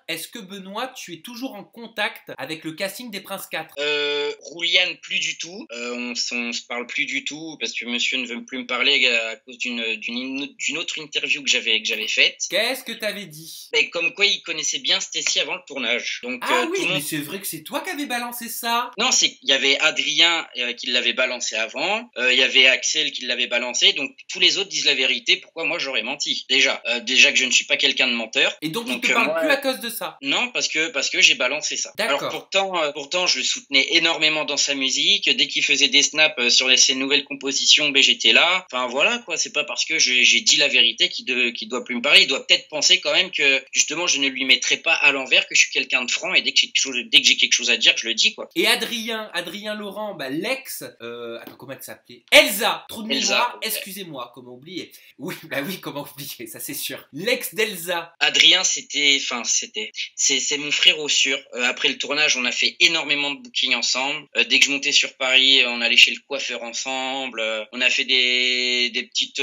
est-ce que Benoît, tu es toujours en contact avec le casting des Princes 4? Rouliane, plus du tout. On se parle plus du tout parce que monsieur ne veut plus me parler à cause d'une autre interview que j'avais faite. Qu'est-ce que t'avais dit? Mais comme quoi il connaissait bien Stacy avant le tournage. Donc, ah oui, tout le monde... mais c'est vrai que c'est toi qui avais balancé ça. Non, il y avait Adrien qui l'avait balancé avant, il y avait Axel qui l'avait balancé, donc tous les autres disent la vérité. Pourquoi moi j'aurais menti? Déjà que je ne suis pas quelqu'un de menteur. Et donc il te parle plus à cause de ça? Non, parce que j'ai balancé ça. Alors pourtant je le soutenais énormément dans sa musique. Dès qu'il faisait des snaps sur ses nouvelles compositions, ben j'étais là. Enfin voilà quoi, c'est pas parce que j'ai dit la vérité qu'il doit plus me parler. Il doit peut-être penser quand même que justement je ne lui mettrai pas à l'envers, que je suis quelqu'un de franc et dès que j'ai quelque chose à dire, je le dis quoi. Et Adrien Laurent, bah l'ex, attends, comment elle s'appelait? Elsa, trou de mémoire, excusez-moi, comment oublier? Oui, bah oui, comment oublier, ça c'est sûr. L'ex d'Elsa. Adrien, c'est mon frère au sûr. Après le tournage, on a fait énormément de bookings ensemble. Dès que je montais sur Paris, on allait chez le coiffeur ensemble. On a fait des petites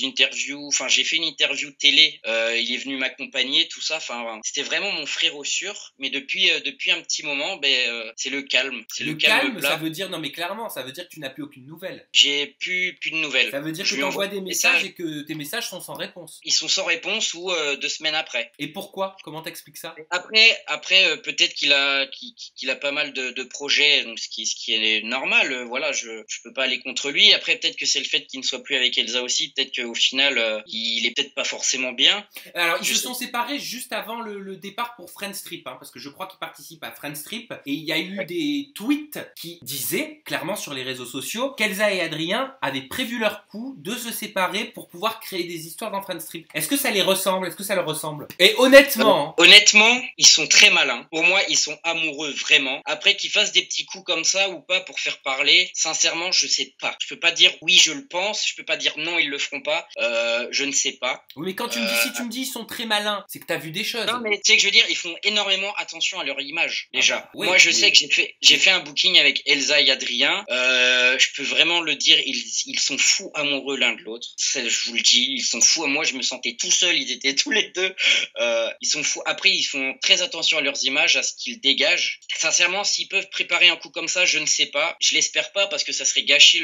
interviews. Enfin, j'ai fait une interview télé. Il est venu m'accompagner, tout ça. Enfin, c'était vraiment mon frère au sûr. Mais depuis un petit moment, c'est le calme. C'est le calme, ça veut dire, non mais clairement, ça veut dire que tu n'as plus aucune nouvelle. J'ai plus de nouvelles. Ça veut dire que tu envoies des messages et que tes messages sont sans réponse. Ils sont sans réponse ou 2 semaines après. Et pourquoi? Comment t'expliques ça? Après peut-être qu'il a pas mal de projets, donc ce qui est normal. Voilà, je peux pas aller contre lui. Après peut-être que c'est le fait qu'il ne soit plus avec Elsa aussi. Peut-être qu'au final, il est peut-être pas forcément bien. Alors ils se sont séparés juste avant le départ pour Friends Trip, hein, parce que je crois qu'il participe à Friends Trip et il y a eu des tweets qui disaient clairement sur les réseaux sociaux qu'Elsa et Adrien avaient prévu leur coup de se séparer pour pouvoir créer des histoires dans Friends Trip. Est-ce que ça les ressemble? Est-ce que ça leur ressemble? Et honnêtement, honnêtement, ils sont très malins. Pour moi, ils sont amoureux vraiment. Après qu'ils fassent des petits coups comme ça ou pas pour faire parler, sincèrement, je sais pas. Je peux pas dire oui, je le pense. Je peux pas dire non, ils le feront pas. Je ne sais pas. Oui, mais quand tu me dis, si tu me dis ils sont très malins, c'est que t'as vu des choses. Non, mais tu sais que je veux dire, ils font énormément attention à leur image déjà. Oui, moi, je sais que j'ai fait un booking avec Elsa et Adrien. Je peux vraiment le dire, ils sont fous amoureux l'un de l'autre. Je vous le dis, ils sont fous. Moi, je me sentais tout seul. Ils étaient tous les deux. Ils sont fous. Après, ils font très attention à leurs images, à ce qu'ils dégagent. Sincèrement, s'ils peuvent préparer un coup comme ça, je ne sais pas. Je l'espère pas parce que ça serait gâcher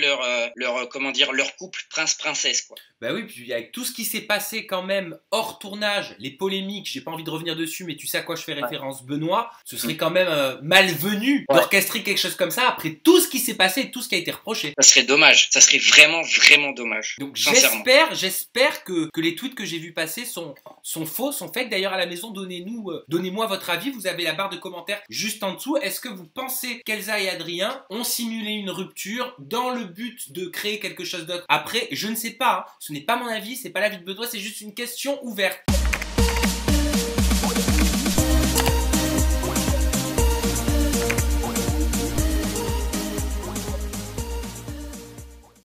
leur couple prince-princesse, quoi. Bah oui, puis avec tout ce qui s'est passé quand même hors tournage, les polémiques, j'ai pas envie de revenir dessus, mais tu sais à quoi je fais référence, Benoît, ce serait quand même malvenu d'orchestrer quelque chose comme ça après tout ce qui s'est passé et tout ce qui a été reproché. Ça serait dommage, ça serait vraiment, vraiment dommage. Donc j'espère que les tweets que j'ai vus passer sont faux, sont fake. D'ailleurs à la maison, donnez-moi votre avis, vous avez la barre de commentaires juste en dessous. Est-ce que vous pensez qu'Elsa et Adrien ont simulé une rupture dans le but de créer quelque chose d'autre? Après, je ne sais pas, hein. Ce n'est pas mon avis, c'est pas l'avis de Benoît, c'est juste une question ouverte.